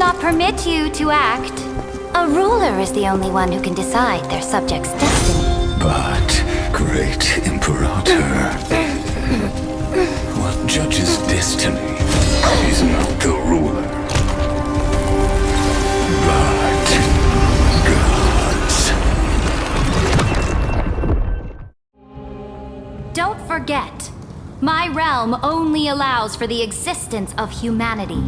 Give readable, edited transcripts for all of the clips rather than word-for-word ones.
not permit you to act. A ruler is the only one who can decide their subject's destiny. But, great Imperator, what judges destiny is not the ruler, but gods. Don't forget, my realm only allows for the existence of humanity.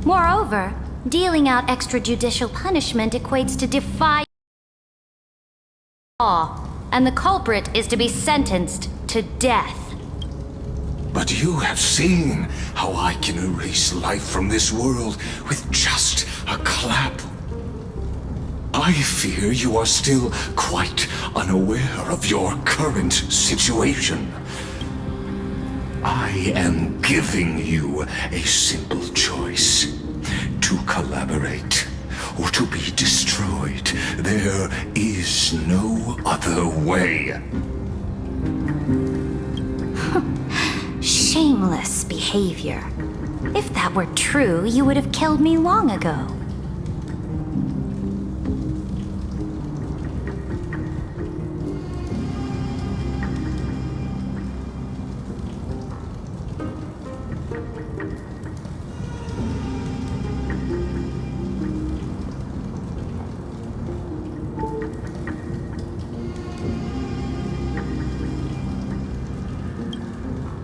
Moreover, dealing out extrajudicial punishment equates to defying law, and the culprit is to be sentenced to death. But you have seen how I can erase life from this world with just a clap. I fear you are still quite unaware of your current situation. I am giving you a simple choice. To collaborate or to be destroyed. There is no other way. Shameless behavior. If that were true, you would have killed me long ago.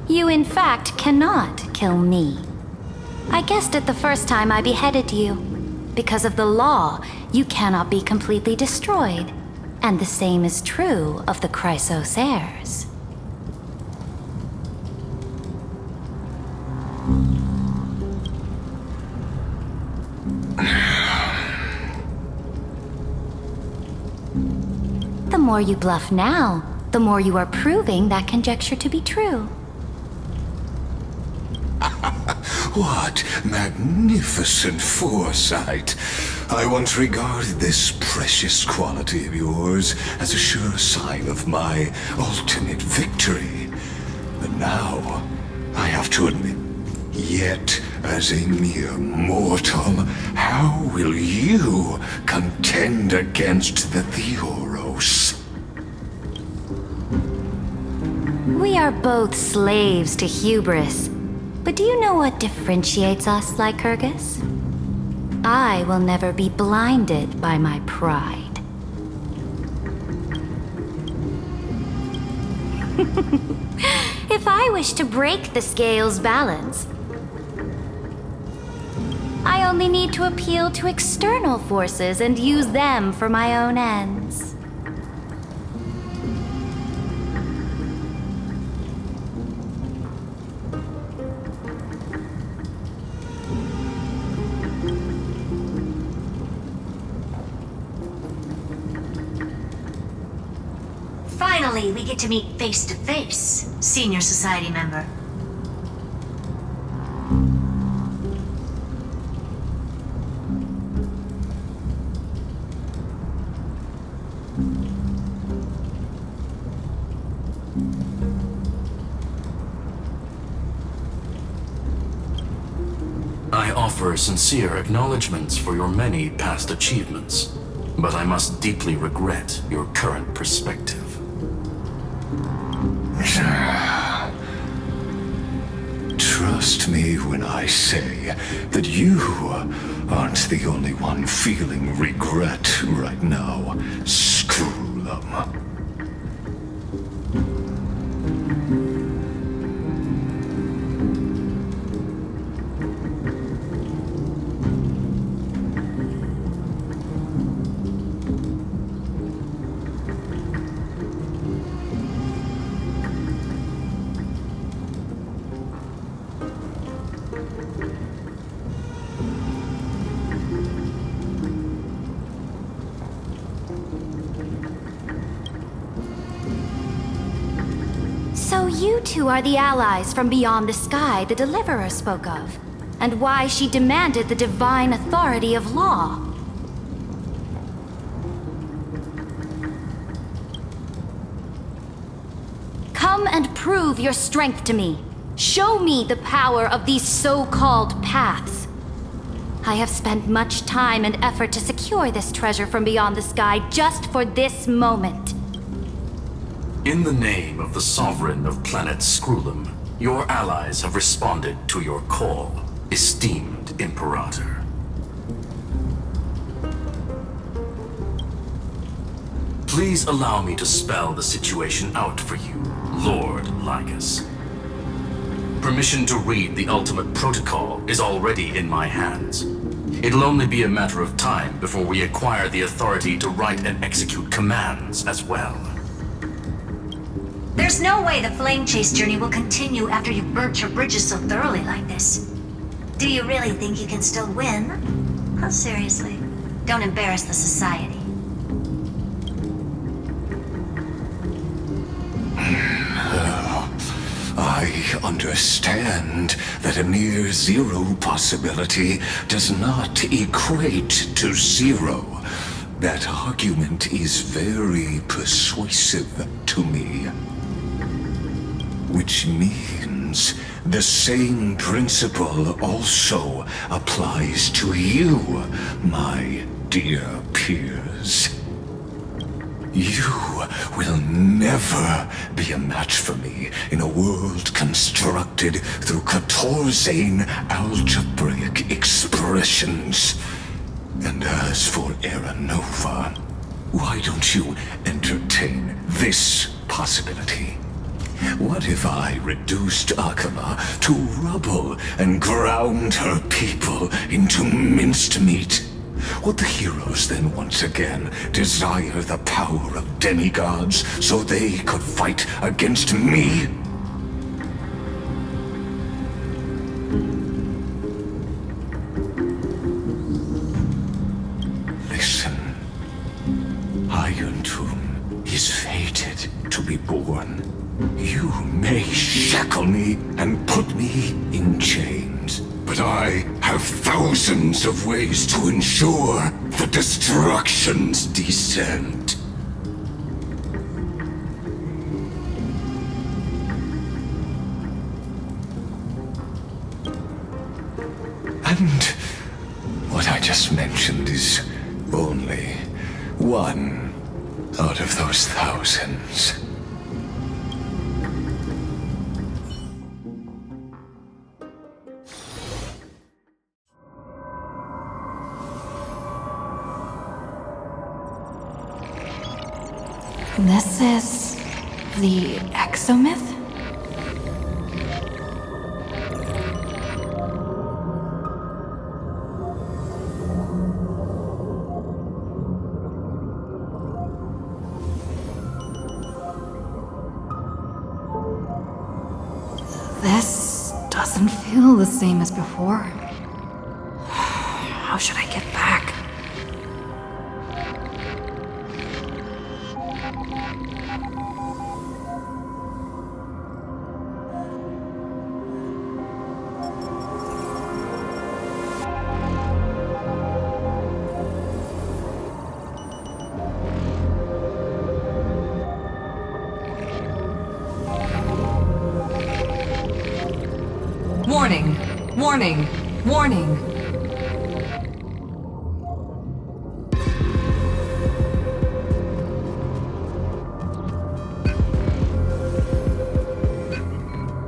You, in fact, cannot kill me. I guessed it the first time I beheaded you. Because of the law, you cannot be completely destroyed. And the same is true of the Chrysos heirs. The more you bluff now, the more you are proving that conjecture to be true. What magnificent foresight! I once regarded this precious quality of yours as a sure sign of my ultimate victory. But now, I have to admit, yet as a mere mortal, how will you contend against the Theoros? We are both slaves to hubris. But do you know what differentiates us, Lycurgus? I will never be blinded by my pride. If I wish to break the scale's balance, I only need to appeal to external forces and use them for my own ends. Finally, we get to meet face to face, senior society member. I offer sincere acknowledgments for your many past achievements, but I must deeply regret your current perspective. Trust me when I say that you aren't the only one feeling regret right now, Screwlum. So you two are the allies from beyond the sky the Deliverer spoke of, and why she demanded the divine authority of law. Come and prove your strength to me. Show me the power of these so-called paths. I have spent much time and effort to secure this treasure from beyond the sky just for this moment. In the name of the Sovereign of planet Scrulum, your allies have responded to your call, esteemed Imperator. Please allow me to spell the situation out for you, Lord Lycus. Permission to read the ultimate protocol is already in my hands. It'll only be a matter of time before we acquire the authority to write and execute commands as well. There's no way the flame chase journey will continue after you've burnt your bridges so thoroughly like this. Do you really think you can still win? Oh, seriously. Don't embarrass the society. I understand that a near zero possibility does not equate to zero. That argument is very persuasive to me. Which means the same principle also applies to you, my dear peers. You will never be a match for me in a world constructed through Catorzane algebraic expressions. And as for Aranova, why don't you entertain this possibility? What if I reduced Akama to rubble and ground her people into minced meat? Would the heroes then once again desire the power of demigods so they could fight against me? Listen. Iron Tomb is fated to be born. You may shackle me and put me in chains, but I have thousands of ways to ensure the destruction's descent. And what I just mentioned is only one out of those thousands. This is the exomyth? This doesn't feel the same as before. How should I get back? Warning! Warning! Warning!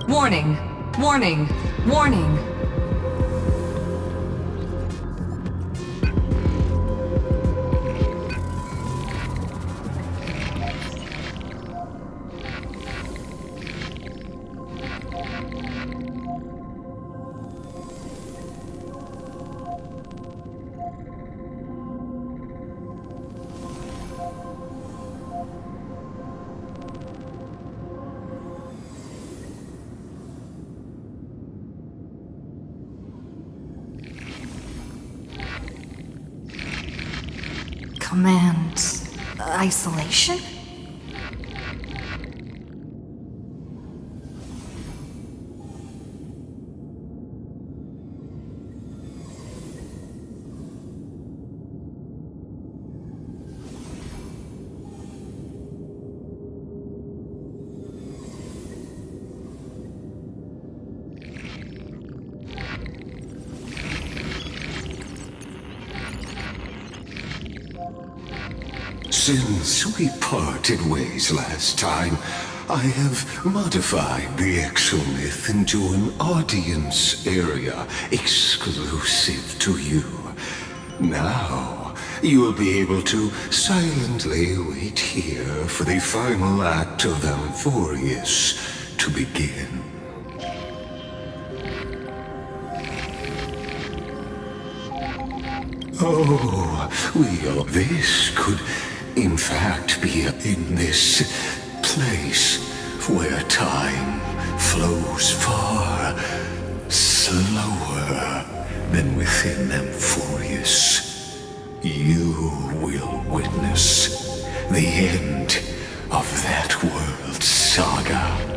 Warning! Warning! Warning! Command isolation? Since we parted ways last time, I have modified the exomyth into an audience area exclusive to you. Now, you will be able to silently wait here for the final act of Amphoreus to begin. Oh, well, this could in fact be in this place where time flows far slower than within Amphoreus. You will witness the end of that world's saga.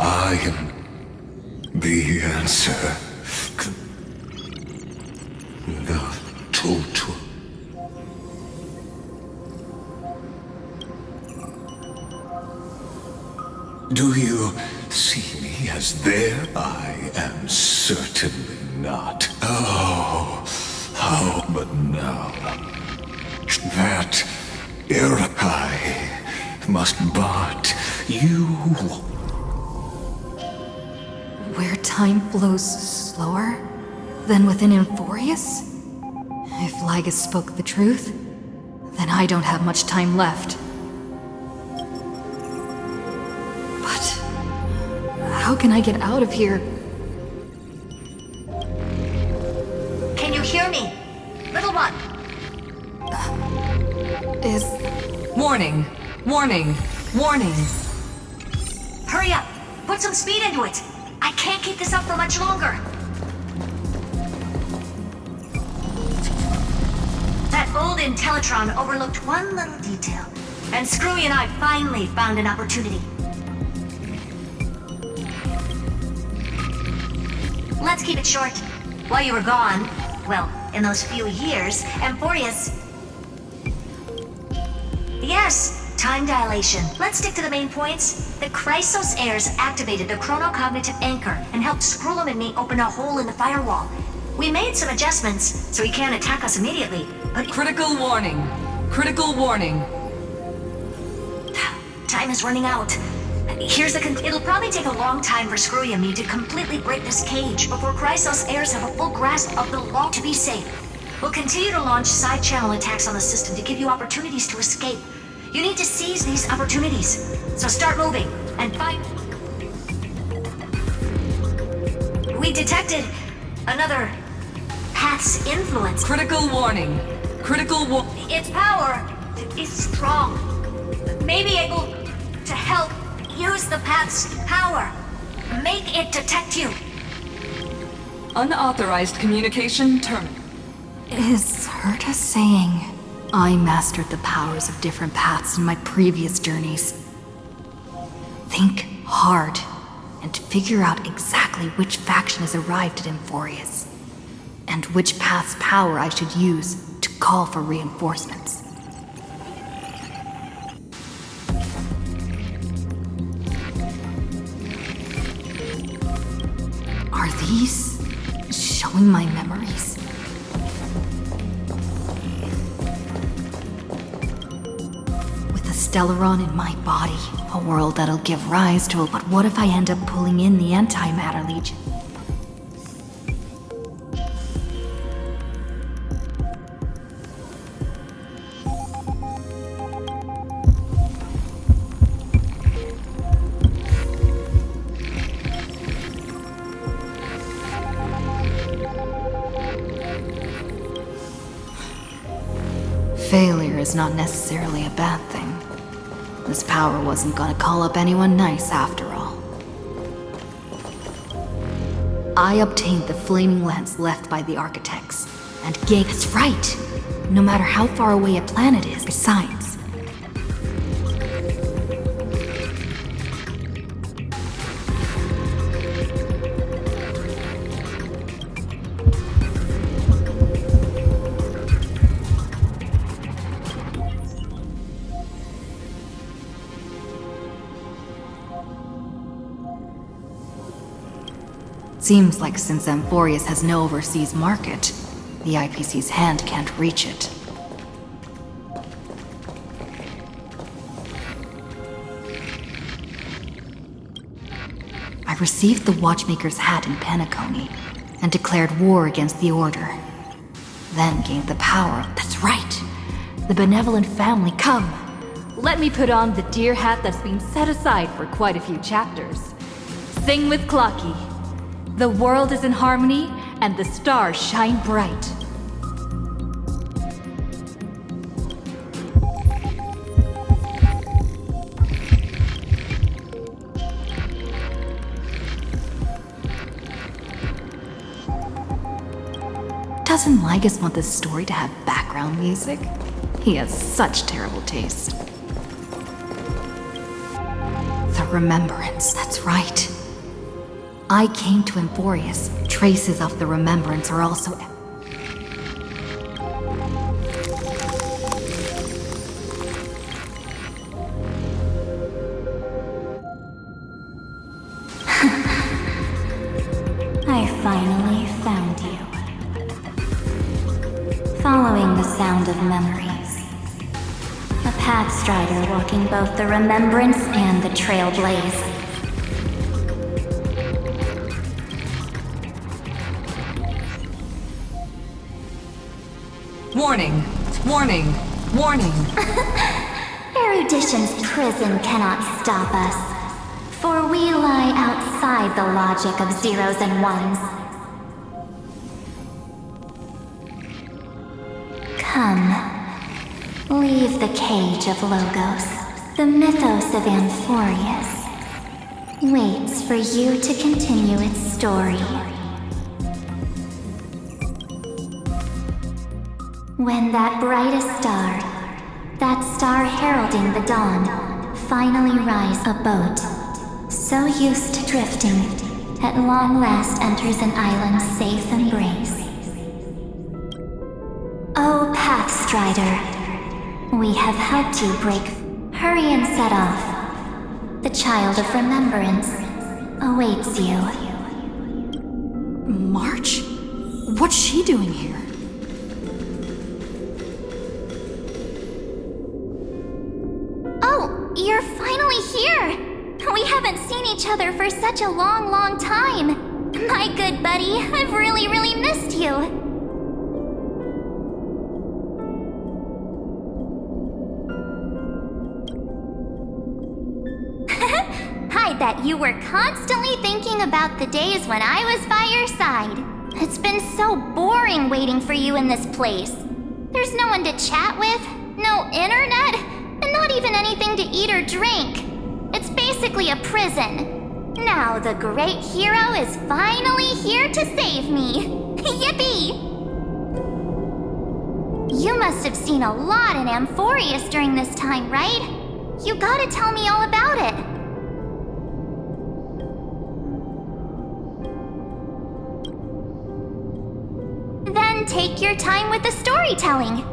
I am the answer. The total. Do you see me as there? I am certainly not. Oh, how but now. That era I must but you. Where time flows slower than within Amphoreus? If Ligus spoke the truth, then I don't have much time left. But how can I get out of here? Can you hear me? Little one! Is... Warning! Warning! Warning! Hurry up! Put some speed into it! I can't keep this up for much longer! That old Intellitron overlooked one little detail, and Screwy and I finally found an opportunity. Let's keep it short. While you were gone, well, in those few years, Amphoreus... Yes, time dilation. Let's stick to the main points. The Chrysos heirs activated the chronocognitive anchor and helped Skrullum and me open a hole in the firewall. We made some adjustments, so he can't attack us immediately, but... Critical warning! Critical warning! Time is running out. Here's it'll probably take a long time for Screwy and me to completely break this cage before Chrysos heirs have a full grasp of the law to be safe. We'll continue to launch side-channel attacks on the system to give you opportunities to escape. You need to seize these opportunities. So start moving, and find... We detected another path's influence. Critical warning! Critical Its power is strong. May be able to help use the path's power. Make it detect you. Unauthorized communication terminated. Is Herta saying I mastered the powers of different paths in my previous journeys? Think hard and figure out exactly which faction has arrived at Amphoreus, and which path's power I should use to call for reinforcements. Are these showing my memories? With the Stellaron in my body, a world that'll give rise to a... But what if I end up pulling in the Antimatter Legion? Failure is not necessarily a bad thing. This power wasn't gonna call up anyone nice after all. I obtained the flaming lance left by the architects, and gained— That's right! No matter how far away a planet is, besides. Seems like since Amphoreus has no overseas market, the IPC's hand can't reach it. I received the Watchmaker's hat in Penacony and declared war against the Order. Then gained the power— That's right! The benevolent family, come! Let me put on the deer hat that's been set aside for quite a few chapters. Sing with Clocky. The world is in harmony, and the stars shine bright. Doesn't Lygus want this story to have background music? He has such terrible taste. The Remembrance, that's right. I came to Amphoreus. Traces of the Remembrance are also— I finally found you. Following the sound of memories. A pathstrider walking both the Remembrance and the Trailblaze. Warning! Warning! Warning! Erudition's prison cannot stop us, for we lie outside the logic of zeros and ones. Come, leave the cage of Logos. The mythos of Amphoreus waits for you to continue its story. When that brightest star, that star heralding the dawn, finally rise, a boat, so used to drifting, at long last enters an island's safe embrace. Oh, Pathstrider, we have helped you break. Hurry and set off. The Child of Remembrance awaits you. March? What's she doing here? Oh, you're finally here! We haven't seen each other for such a long, long time. My good buddy, I've really, really missed you. I bet you were constantly thinking about the days when I was by your side. It's been so boring waiting for you in this place. There's no one to chat with, no internet, and not even anything to eat or drink. It's basically a prison. Now the great hero is finally here to save me. Yippee! You must have seen a lot in Amphoreus during this time, right? You gotta tell me all about it. Then take your time with the storytelling.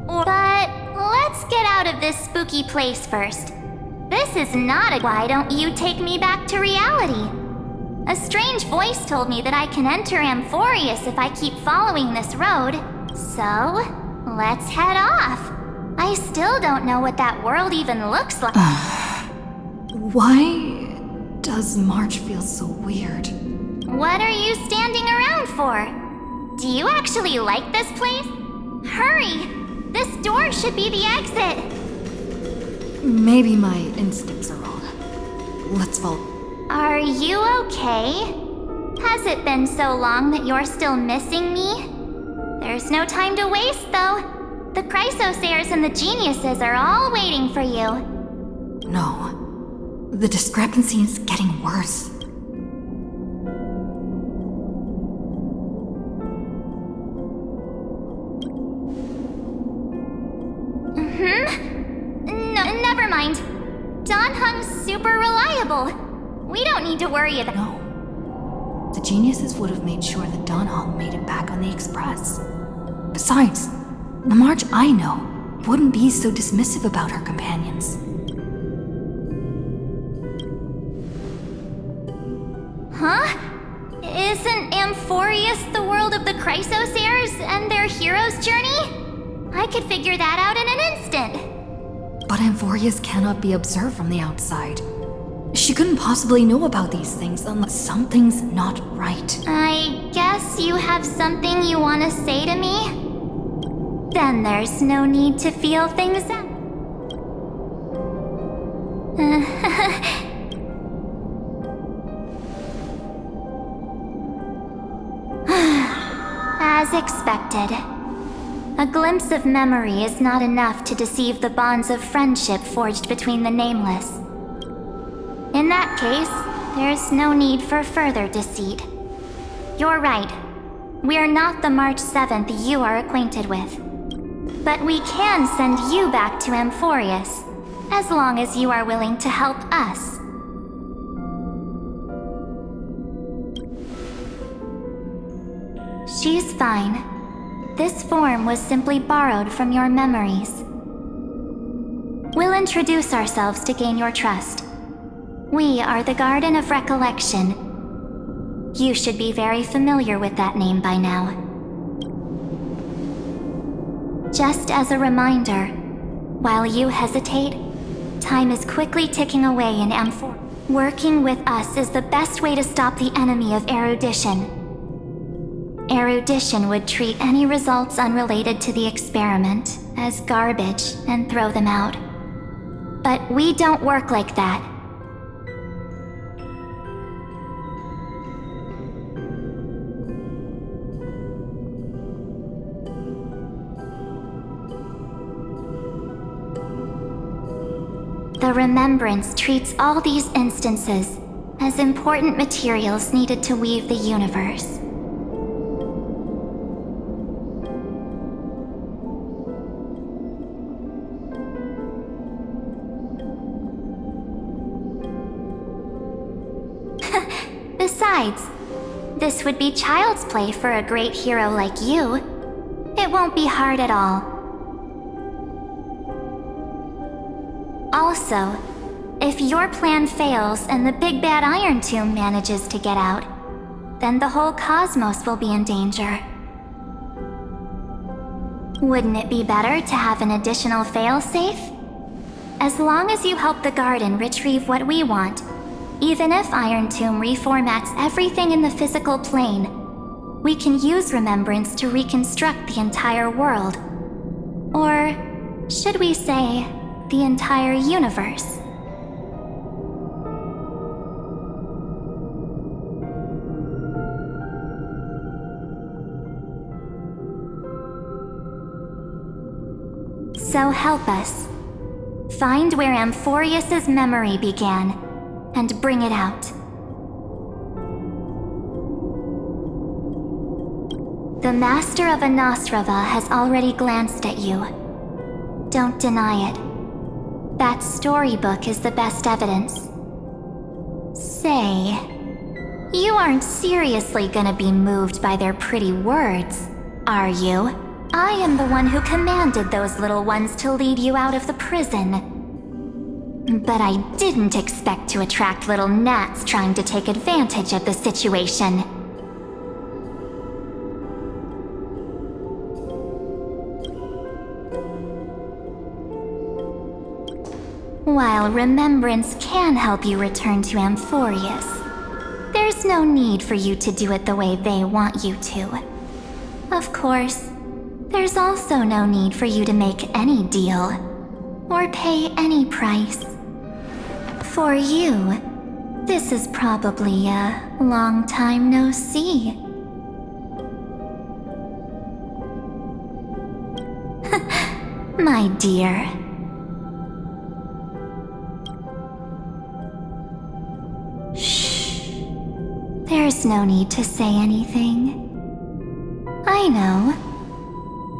But let's get out of this spooky place first. This is not a— Why don't you take me back to reality? A strange voice told me that I can enter Amphoreus if I keep following this road. So, let's head off. I still don't know what that world even looks like. Why does March feel so weird? What are you standing around for? Do you actually like this place? Hurry! This door should be the exit. Maybe my instincts are wrong. Let's follow. Are you okay? Has it been so long that you're still missing me? There's no time to waste, though. The Chrysosairs and the geniuses are all waiting for you. No. The discrepancy is getting worse. No, never mind. Don Hung's super reliable. We don't need to worry about— No. The geniuses would have made sure that Don Hong made it back on the Express. Besides, the Marge I know wouldn't be so dismissive about her companions. Huh? Isn't Amphoreus the world of the Chrysosairs and their hero's journey? I could figure that out in an instant. But Amphoreus cannot be observed from the outside. She couldn't possibly know about these things unless something's not right. I guess you have something you want to say to me? Then there's no need to feel things out. As expected. A glimpse of memory is not enough to deceive the bonds of friendship forged between the nameless. In that case, there's no need for further deceit. You're right. We're not the March 7th you are acquainted with. But we can send you back to Amphoreus, as long as you are willing to help us. She's fine. This form was simply borrowed from your memories. We'll introduce ourselves to gain your trust. We are the Garden of Recollection. You should be very familiar with that name by now. Just as a reminder, while you hesitate, time is quickly ticking away in Amphoreus. Working with us is the best way to stop the enemy of erudition. Erudition would treat any results unrelated to the experiment as garbage and throw them out. But we don't work like that. The Remembrance treats all these instances as important materials needed to weave the universe. Besides, this would be child's play for a great hero like you. It won't be hard at all. Also, if your plan fails and the big bad Iron Tomb manages to get out, then the whole cosmos will be in danger. Wouldn't it be better to have an additional failsafe? As long as you help the Garden retrieve what we want, even if Iron Tomb reformats everything in the physical plane, we can use Remembrance to reconstruct the entire world. Or, should we say, the entire universe. So help us. Find where Amphoreus's memory began, and bring it out. The Master of Anosrava has already glanced at you. Don't deny it. That storybook is the best evidence. Say, you aren't seriously gonna be moved by their pretty words, are you? I am the one who commanded those little ones to lead you out of the prison. But I didn't expect to attract little gnats trying to take advantage of the situation. While Remembrance can help you return to Amphoreus, there's no need for you to do it the way they want you to. Of course, there's also no need for you to make any deal, or pay any price. For you, this is probably a long time no see. my dear. Shh. There's no need to say anything. I know.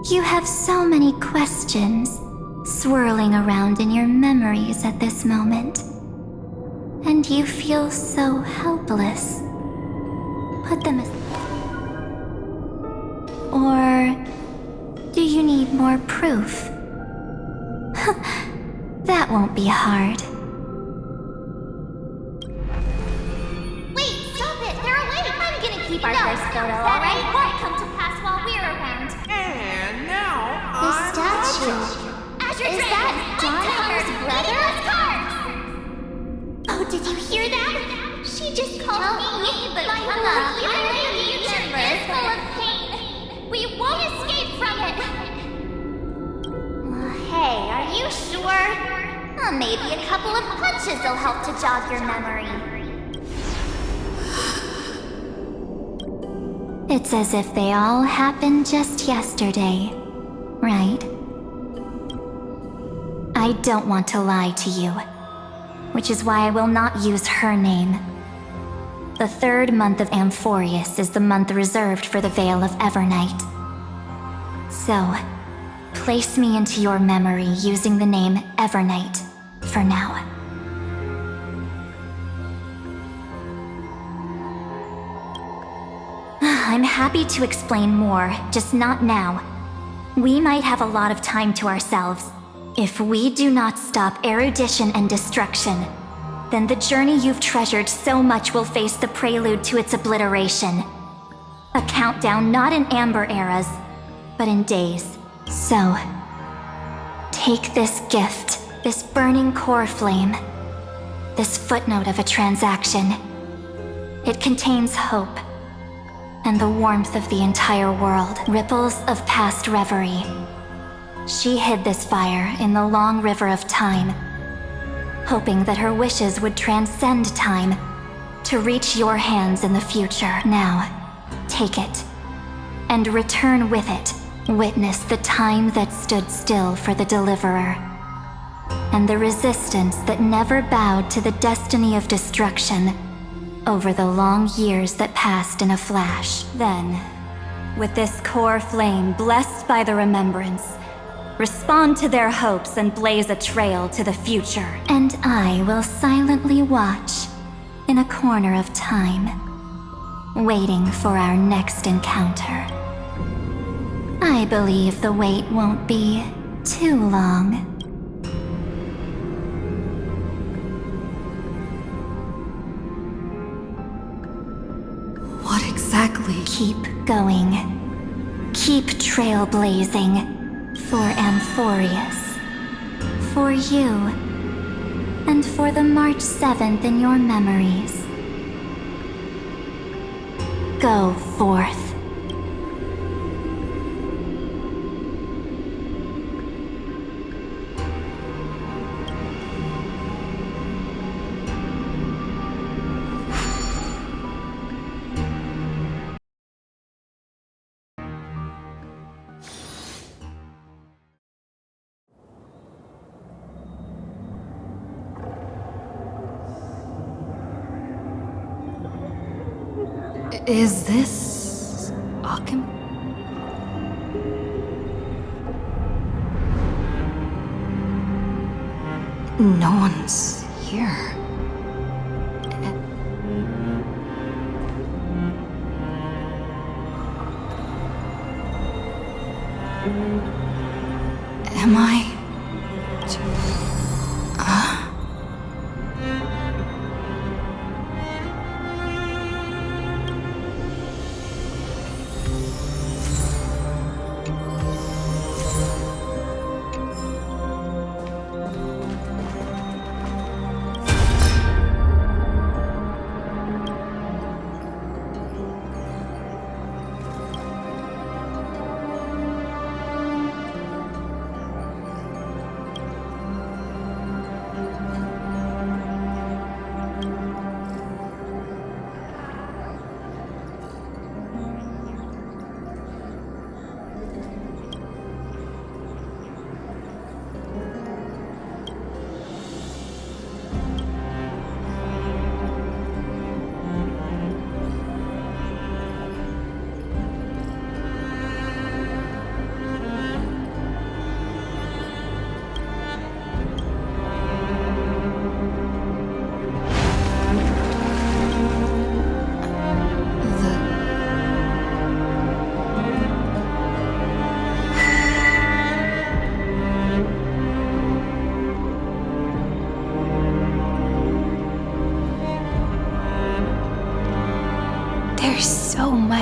You have so many questions swirling around in your memories at this moment. And you feel so helpless. Put them aside. Or do you need more proof? That won't be hard. Wait, stop it! They're awake! I'm gonna keep our first photo, alright? Won't come to pass while we're around. And now The statue. Is that Donhar's brother? Oh, did you hear that? She just called me, but my whole future is full of pain. We won't escape from it. Hey, are you sure? Maybe a couple of punches will help to jog your memory. It's as if they all happened just yesterday, right? I don't want to lie to you, which is why I will not use her name. The third month of Amphoreus is the month reserved for the Veil of Evernight. So, place me into your memory using the name Evernight for now. I'm happy to explain more, just not now. We might have a lot of time to ourselves. If we do not stop erudition and destruction, then the journey you've treasured so much will face the prelude to its obliteration. A countdown not in amber eras, but in days. So, take this gift, this burning core flame, this footnote of a transaction. It contains hope, and the warmth of the entire world, ripples of past reverie. She hid this fire in the long river of time, hoping that her wishes would transcend time to reach your hands in the future. Now, take it, and return with it. Witness the time that stood still for the Deliverer, and the resistance that never bowed to the destiny of destruction over the long years that passed in a flash. Then, with this core flame blessed by the remembrance, respond to their hopes and blaze a trail to the future. And I will silently watch in a corner of time, waiting for our next encounter. I believe the wait won't be too long. What exactly? Keep going. Keep trailblazing. For Amphoreus. For you. And for the March 7th in your memories. Go forth. Is this Occam? No one's here. Am I?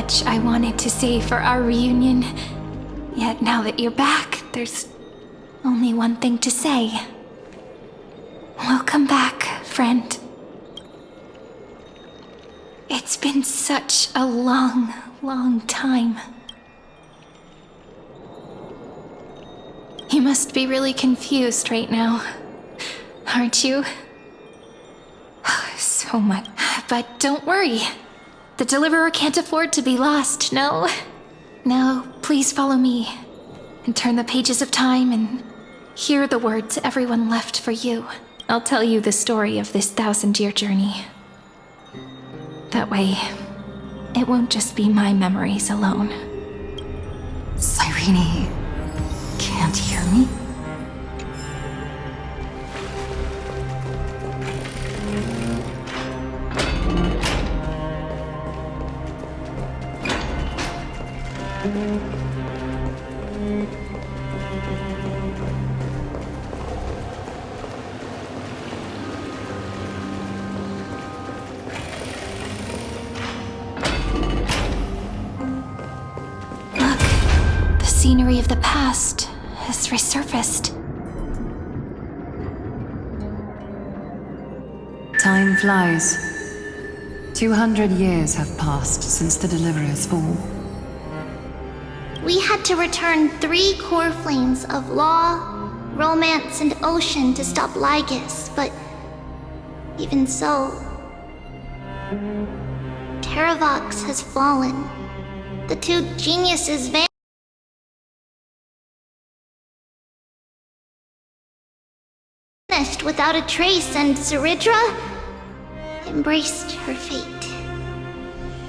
much I wanted to say for our reunion. Yet now that you're back, there's only one thing to say. Welcome back, friend. It's been such a long, long time. You must be really confused right now, aren't you? So much. But don't worry. The Deliverer can't afford to be lost, no? Now, please follow me and turn the pages of time and hear the words everyone left for you. I'll tell you the story of this 1,000-year journey. That way, it won't just be my memories alone. Cyrene can't hear me? Look, the scenery of the past has resurfaced. Time flies. 200 years have passed since the Deliverer's fall. We had to return 3 core flames of law, romance, and ocean to stop Lygus, but even so, Terravox has fallen. The 2 geniuses vanished without a trace, and Zeridra embraced her fate.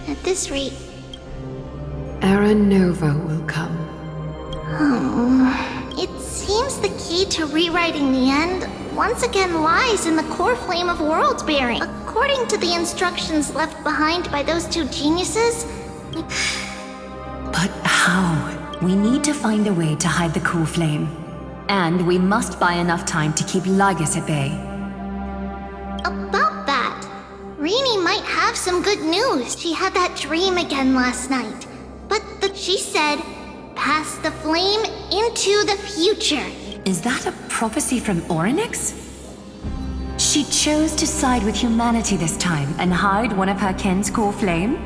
At this rate, Era Nova will come. it seems the key to rewriting the end once again lies in the core flame of world bearing. According to the instructions left behind by those 2 geniuses, But how? We need to find a way to hide the core flame. And we must buy enough time to keep Lygus at bay. about that, Rini might have some good news. She had that dream again last night. But she said, pass the flame into the future. Is that a prophecy from Orynyx? She chose to side with humanity this time and hide one of her kin's core flame?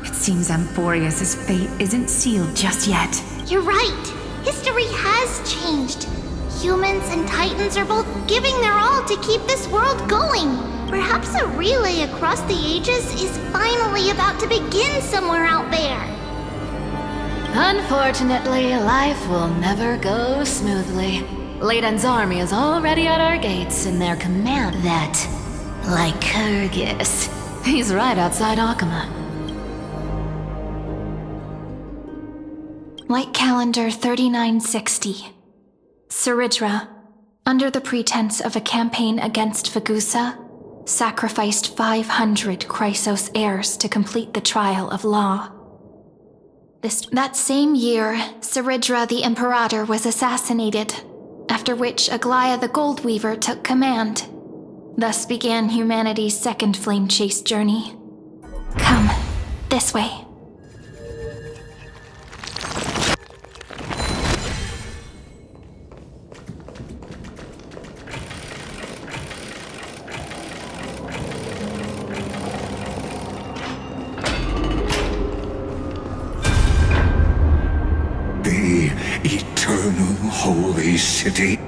It seems Amphoreus' fate isn't sealed just yet. You're right. History has changed. Humans and Titans are both giving their all to keep this world going. Perhaps a relay across the ages is finally about to begin somewhere out there. Unfortunately, life will never go smoothly. Leiden's army is already at our gates in their command. That Lycurgus. He's right outside Akama. Light calendar 3960. Zeridra, under the pretense of a campaign against Vagusa, sacrificed 500 Chrysos heirs to complete the trial of law. That same year, Zeridra the Imperator was assassinated, after which Aglaya the Goldweaver took command. Thus began humanity's second flame chase journey. Come, this way. The eternal holy city.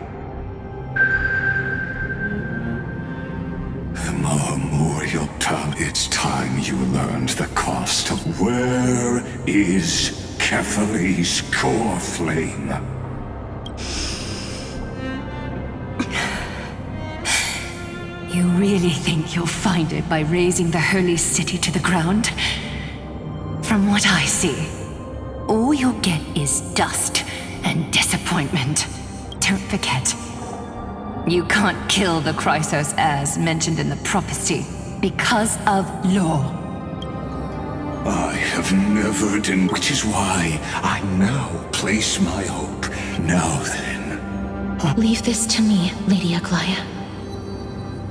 The memorial tongue. It's time you learned the cost of where is Kefali's core flame. You really think you'll find it by razing the holy city to the ground? From what I see, all you'll get is dust and disappointment. Don't forget, you can't kill the Chrysos heirs mentioned in the prophecy because of law. I have never done, which is why I now place my hope. Now then. Leave this to me, Lady Aglaya.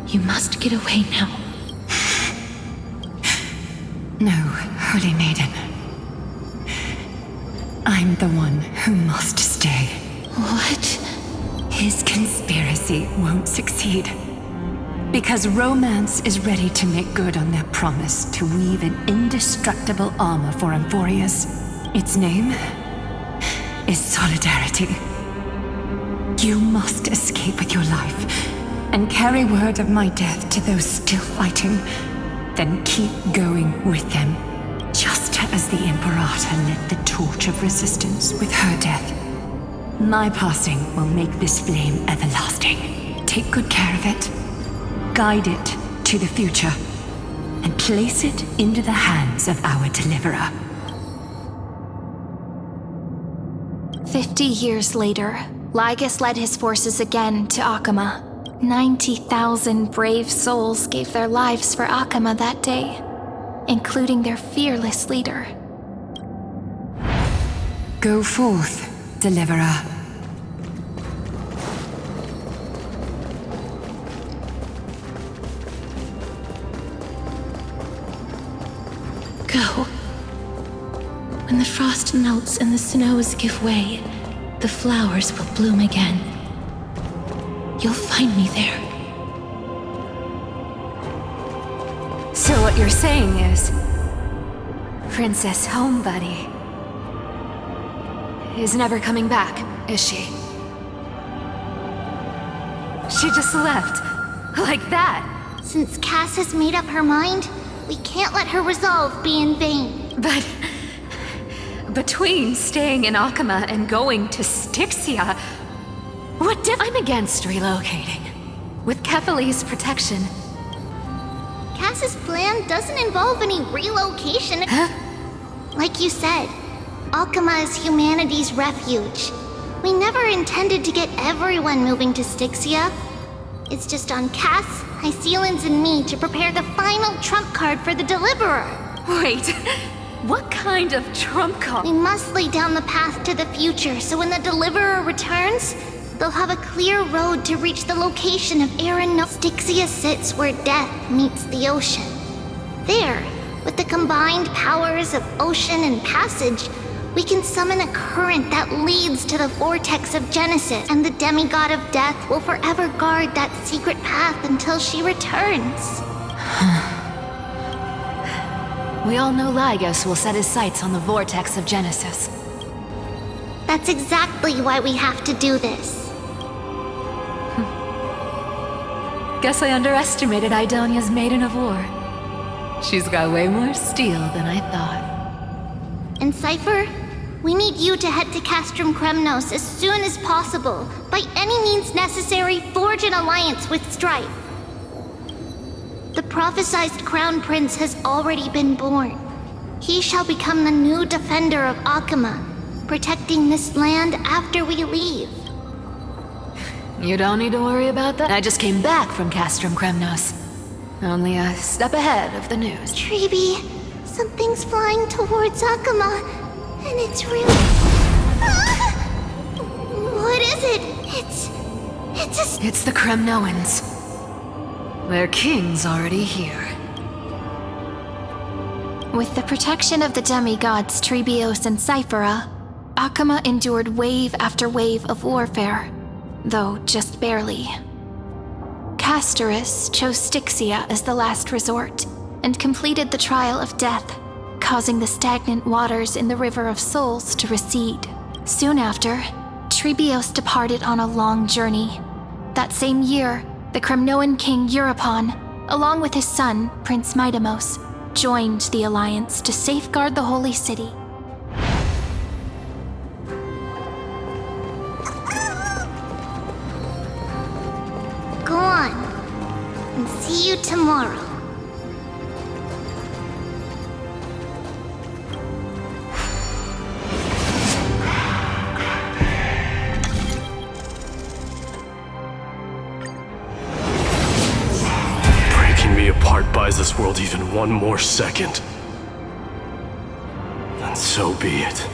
You must get away now. No, Holy Maiden. I'm the one who must stay. What? His conspiracy won't succeed. Because Romance is ready to make good on their promise to weave an indestructible armor for Amphoreus. Its name is Solidarity. You must escape with your life and carry word of my death to those still fighting. Then keep going with them, just as the Imperator lit the torch of resistance with her death. My passing will make this flame everlasting. Take good care of it. Guide it to the future, and place it into the hands of our deliverer. 50 years later, Lygus led his forces again to Akama. 90,000 brave souls gave their lives for Akama that day, including their fearless leader. Go forth, deliverer. Go. When the frost melts and the snows give way, the flowers will bloom again. You'll find me there. So what you're saying is, Princess Homebuddy is never coming back, is she? She just left, like that. Since Cass has made up her mind, we can't let her resolve be in vain. But between staying in Akama and going to Styxia, I'm against relocating. With Kefali's protection. Cass's plan doesn't involve any relocation. Huh? Like you said, Akama is humanity's refuge. We never intended to get everyone moving to Styxia. It's just on Cass, Hycealans, and me to prepare the final trump card for the Deliverer. Wait, what kind of trump card? We must lay down the path to the future so when the Deliverer returns, they'll have a clear road to reach the location of Aaron. Styxia sits where death meets the ocean. There, with the combined powers of ocean and passage, we can summon a current that leads to the vortex of Genesis, and the demigod of death will forever guard that secret path until she returns. We all know Lygus will set his sights on the vortex of Genesis. That's exactly why we have to do this. Guess I underestimated Idonia's Maiden of War. She's got way more steel than I thought. And Cypher, we need you to head to Castrum Kremnos as soon as possible. By any means necessary, forge an alliance with Strife. The prophesized Crown Prince has already been born. He shall become the new defender of Akama, protecting this land after we leave. You don't need to worry about that. I just came back from Castrum Kremnos. Only a step ahead of the news. Treeby, something's flying towards Akama, and it's really... Ah! What is it? It's the Kremnoans. Their king's already here. With the protection of the demigods Trebios and Cyphera, Akama endured wave after wave of warfare, though just barely. Castorus chose Styxia as the last resort, and completed the trial of death, causing the stagnant waters in the River of Souls to recede. Soon after, Trebios departed on a long journey. That same year, the Kremnoan king Euripon, along with his son, Prince Midamos, joined the alliance to safeguard the holy city. Go on, and see you tomorrow. Breaking me apart buys this world even one more second. And so be it.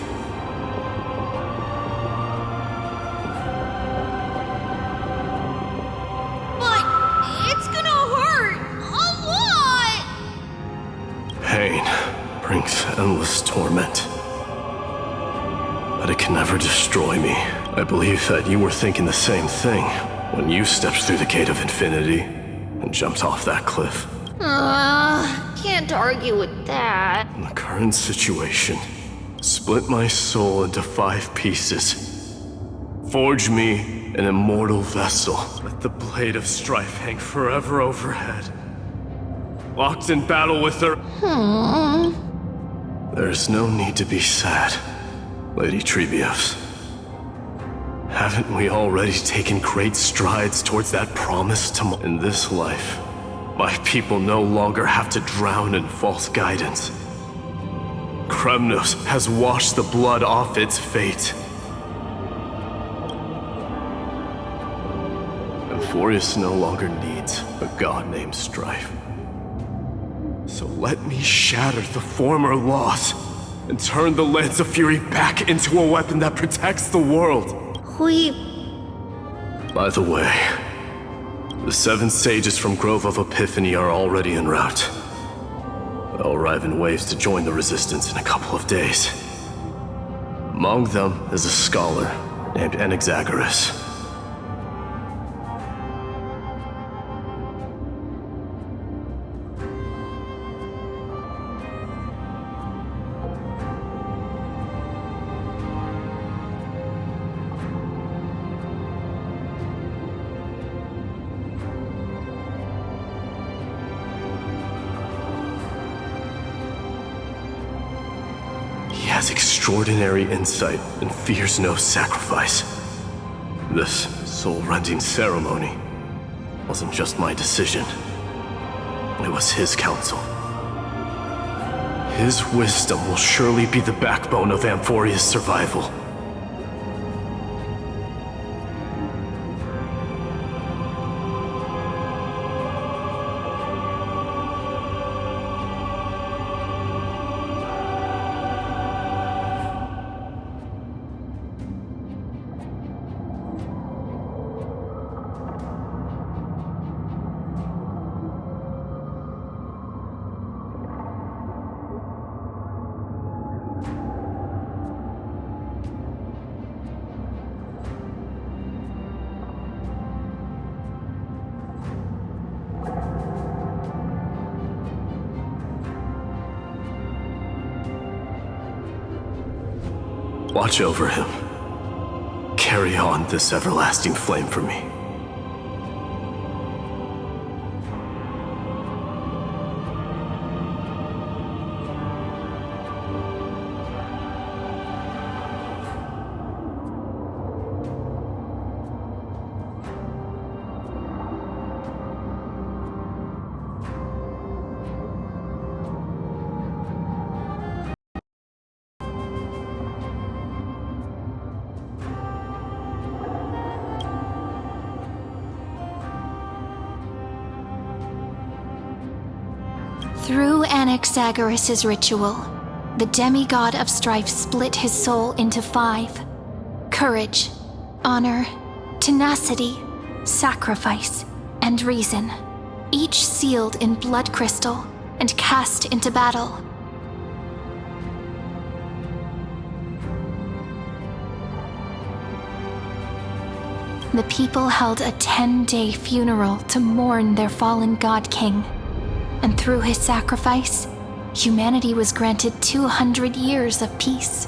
But it's gonna hurt a lot! Pain. endless torment. But it can never destroy me. I believe that you were thinking the same thing when you stepped through the gate of infinity and jumped off that cliff. Can't argue with that. In the current situation, split my soul into 5 pieces. Forge me an immortal vessel. Let the blade of strife hang forever overhead. Locked in battle with her. There's no need to be sad, Lady Trebios. Haven't we already taken great strides towards that promise in this life? My people no longer have to drown in false guidance. Kremnos has washed the blood off its fate. Amphoreus no longer needs a god named Strife. So let me shatter the former loss and turn the Lance of Fury back into a weapon that protects the world. By the way, the 7 sages from Grove of Epiphany are already en route. They'll arrive in waves to join the resistance in a couple of days. Among them is a scholar named Anaxagoras. He has extraordinary insight and fears no sacrifice. This soul-rending ceremony wasn't just my decision. It was his counsel. His wisdom will surely be the backbone of Amphoreus' survival. Watch over him. Carry on this everlasting flame for me. Through Anaxagoras' ritual, the demigod of strife split his soul into 5. Courage, honor, tenacity, sacrifice, and reason, each sealed in blood crystal and cast into battle. The people held a 10-day funeral to mourn their fallen god king. And through his sacrifice, humanity was granted 200 years of peace.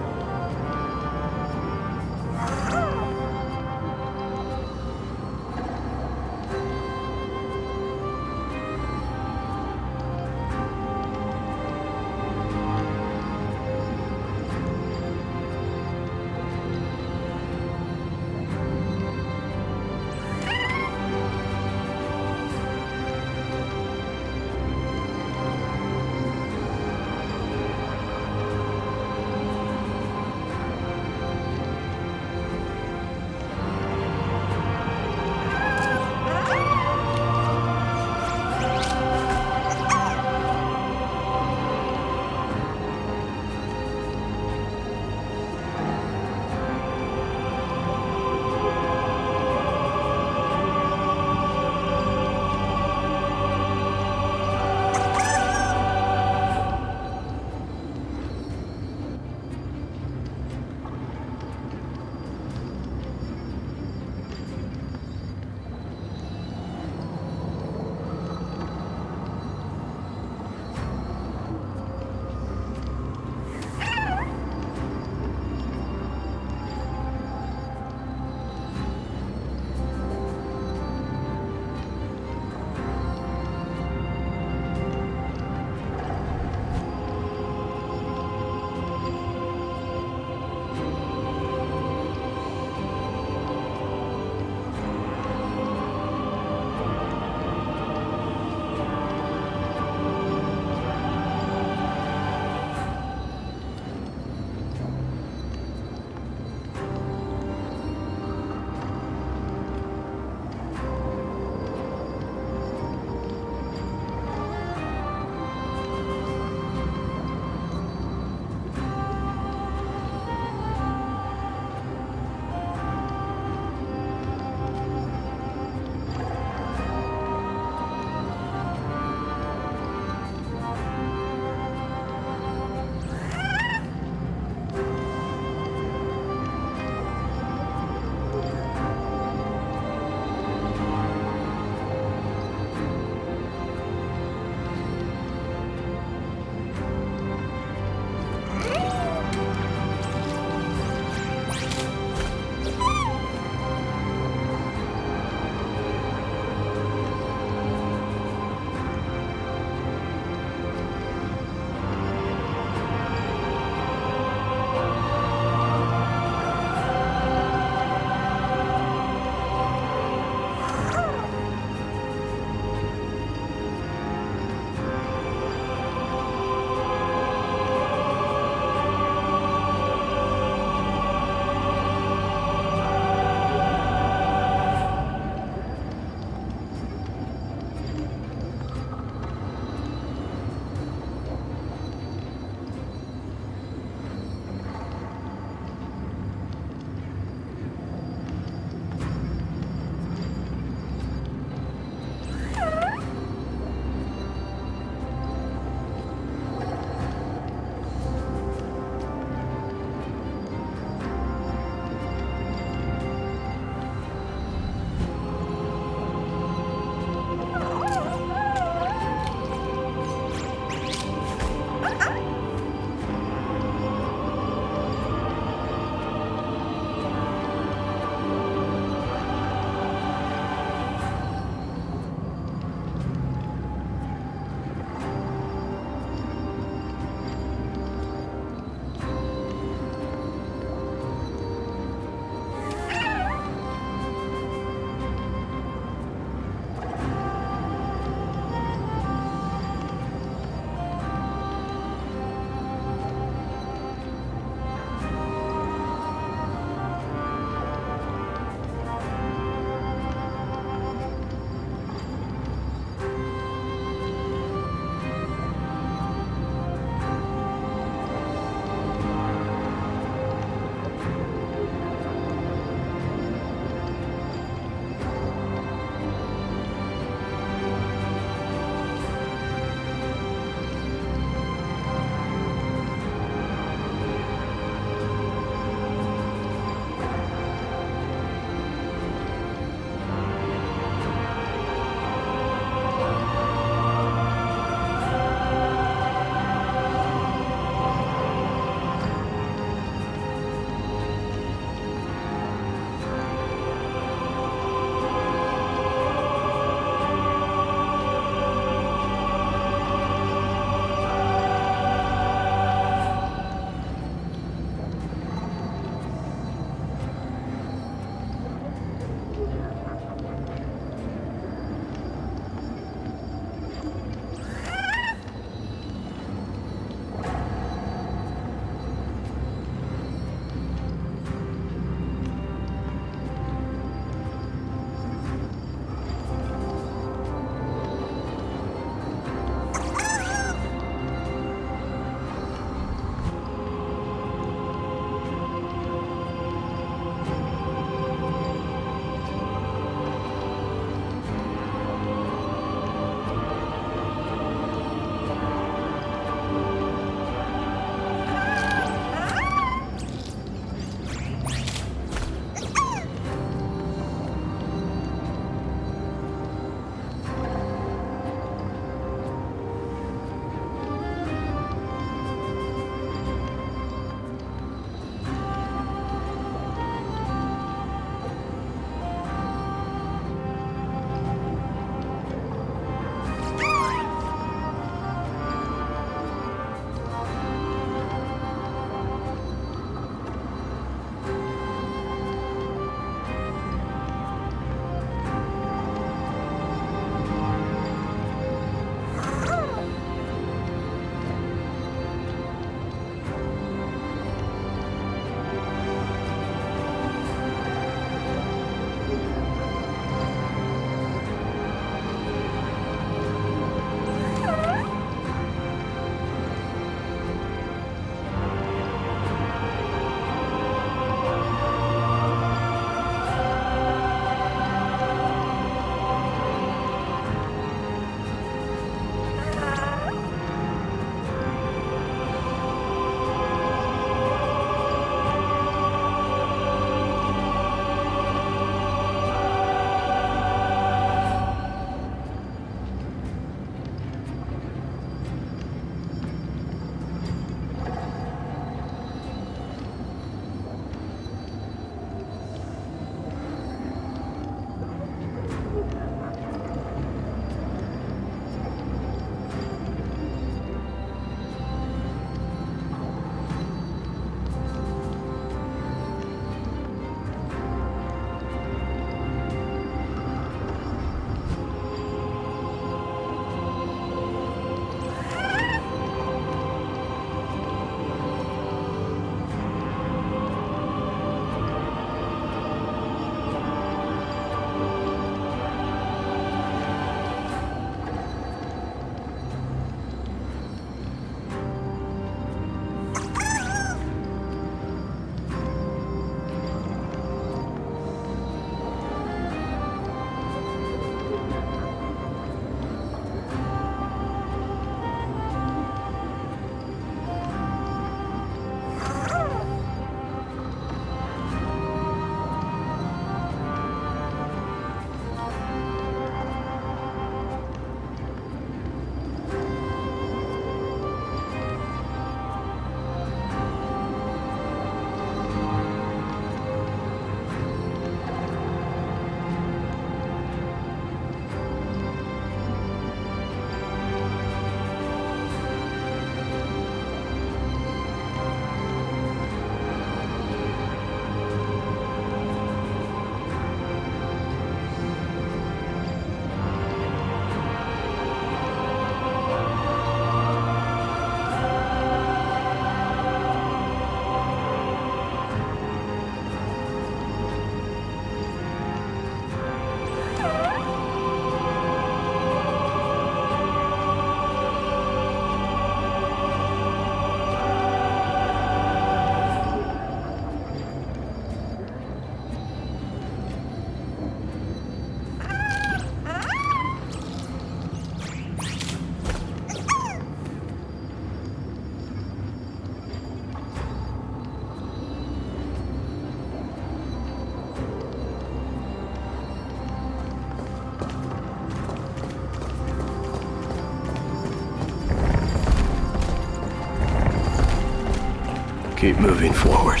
Keep moving forward.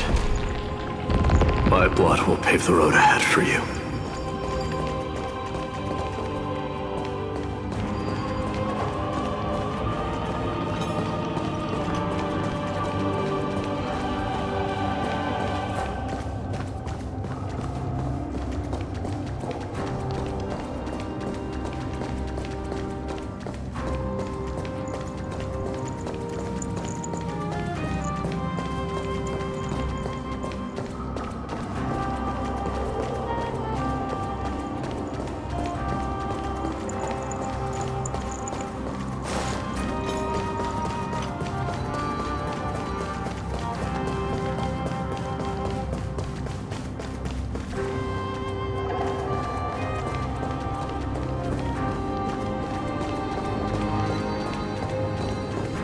My blood will pave the road ahead for you.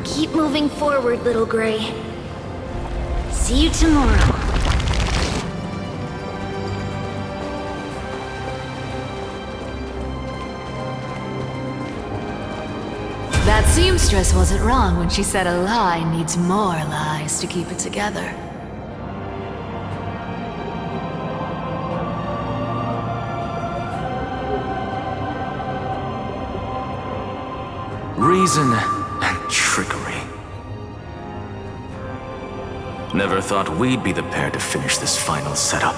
Keep moving forward, little Gray. See you tomorrow. That seamstress wasn't wrong when she said a lie needs more lies to keep it together. Reason and trickery. Never thought we'd be the pair to finish this final setup.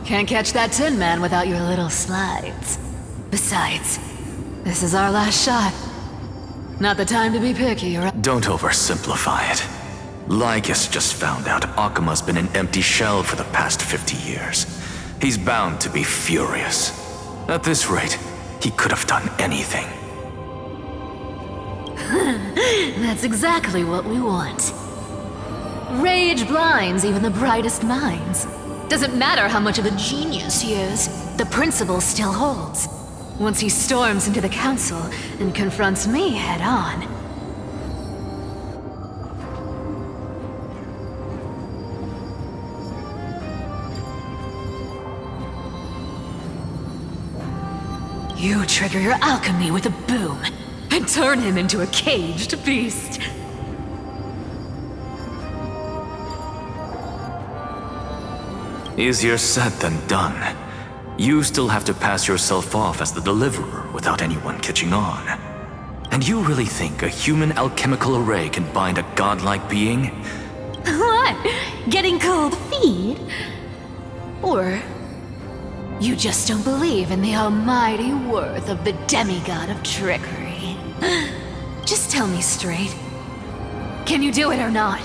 Can't catch that Tin Man without your little slides. Besides, this is our last shot. Not the time to be picky, right? Don't oversimplify it. Lycus just found out Akima's been an empty shell for the past 50 years. He's bound to be furious. At this rate, he could have done anything. That's exactly what we want. Rage blinds even the brightest minds. Doesn't matter how much of a genius he is, the principle still holds. Once he storms into the council and confronts me head on. You trigger your alchemy with a boom and turn him into a caged beast. Easier said than done. You still have to pass yourself off as the deliverer without anyone catching on. And you really think a human alchemical array can bind a godlike being? What? Getting cold feet? Or you just don't believe in the almighty worth of the demigod of trickery? Just tell me straight. Can you do it or not?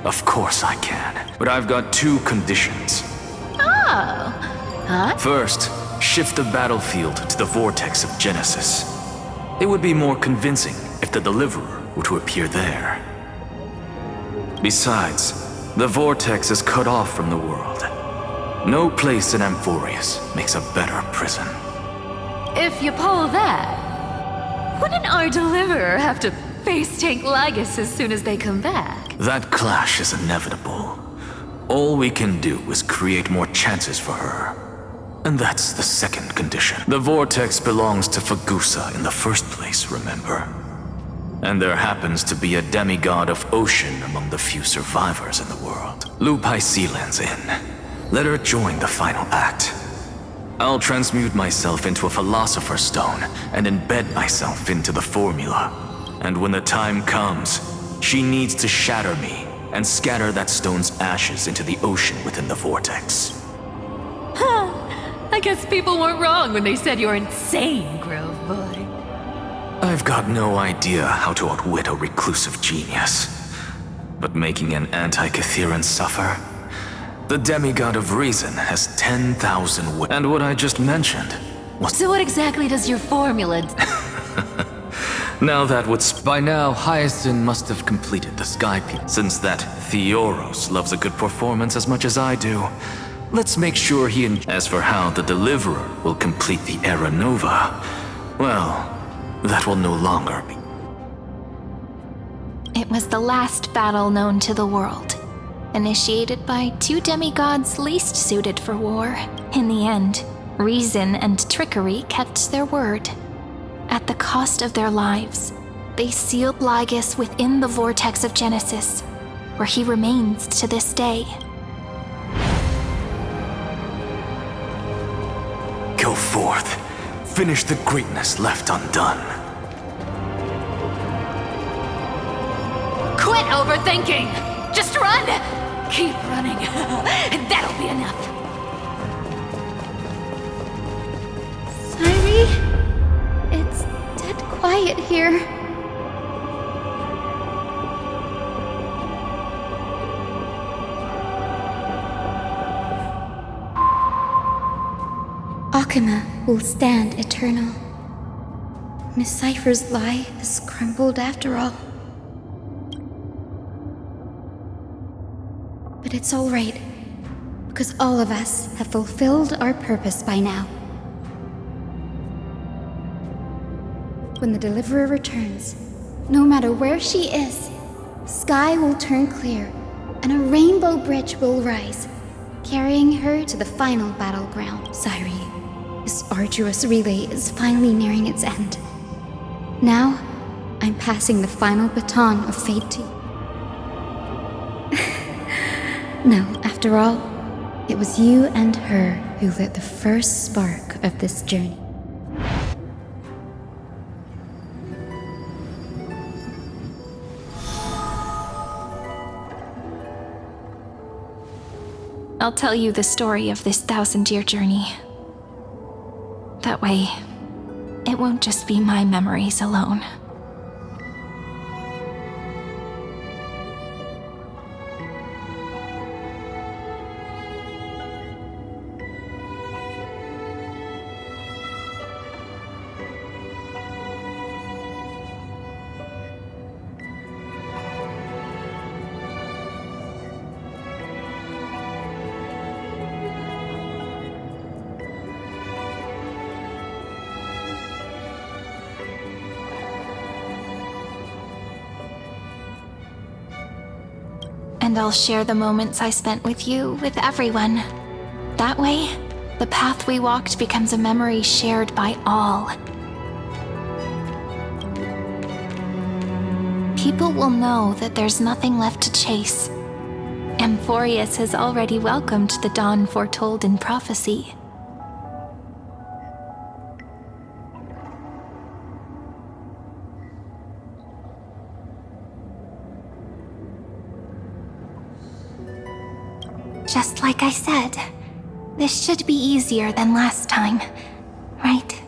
Of course I can, but I've got two conditions. Oh. Huh? First, shift the battlefield to the vortex of Genesis. It would be more convincing if the deliverer were to appear there. Besides, the vortex is cut off from the world. No place in Amphoreus makes a better prison. If you pull that, wouldn't our deliverer have to face tank Lygus as soon as they come back? That clash is inevitable. All we can do is create more chances for her. And that's the second condition. The vortex belongs to Fagusa in the first place, remember? And there happens to be a demigod of ocean among the few survivors in the world. Lupai Sealand's in. Let her join the final act. I'll transmute myself into a philosopher's stone and embed myself into the formula. And when the time comes, she needs to shatter me and scatter that stone's ashes into the ocean within the vortex. Huh. I guess people weren't wrong when they said you're insane, Grove Boy. I've got no idea how to outwit a reclusive genius. But making an anti-Catheran suffer? The demigod of reason has 10,000 ways. And what I just mentioned was... So what exactly does your formula... Now that would... By now, Hyacinth must have completed the Sky Piece. Since that Theoros loves a good performance as much as I do, Let's make sure he As for how the Deliverer will complete the Era Nova, well, that will no longer be. It was the last battle known to the world, initiated by two demigods least suited for war. In the end, reason and trickery kept their word. At the cost of their lives, they sealed Lygus within the vortex of Genesis, where he remains to this day. Go forth. Finish the greatness left undone. Quit overthinking! Just run! Keep running. That'll be enough. Sorry? It's dead quiet here. Akama will stand eternal. Miss Cypher's lie has crumbled after all. But it's all right, because all of us have fulfilled our purpose by now. When the Deliverer returns, no matter where she is, sky will turn clear, and a rainbow bridge will rise, carrying her to the final battleground. Sairi, this arduous relay is finally nearing its end. Now, I'm passing the final baton of fate to you. No, after all, it was you and her who lit the first spark of this journey. I'll tell you the story of this 1,000-year journey. That way, it won't just be my memories alone. And I'll share the moments I spent with you with everyone. That way, the path we walked becomes a memory shared by all. People will know that there's nothing left to chase. Amphoreus has already welcomed the dawn foretold in prophecy. Just like I said, this should be easier than last time, right?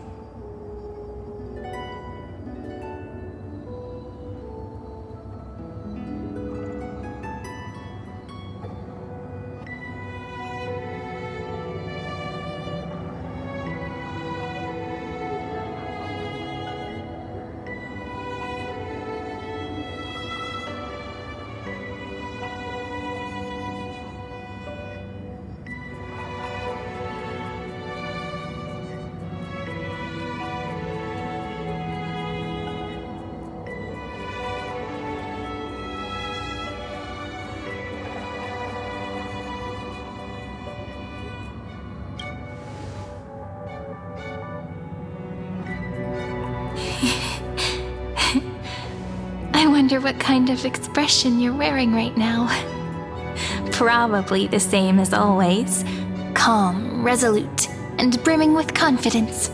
I wonder what kind of expression you're wearing right now. Probably the same as always. Calm, resolute, and brimming with confidence.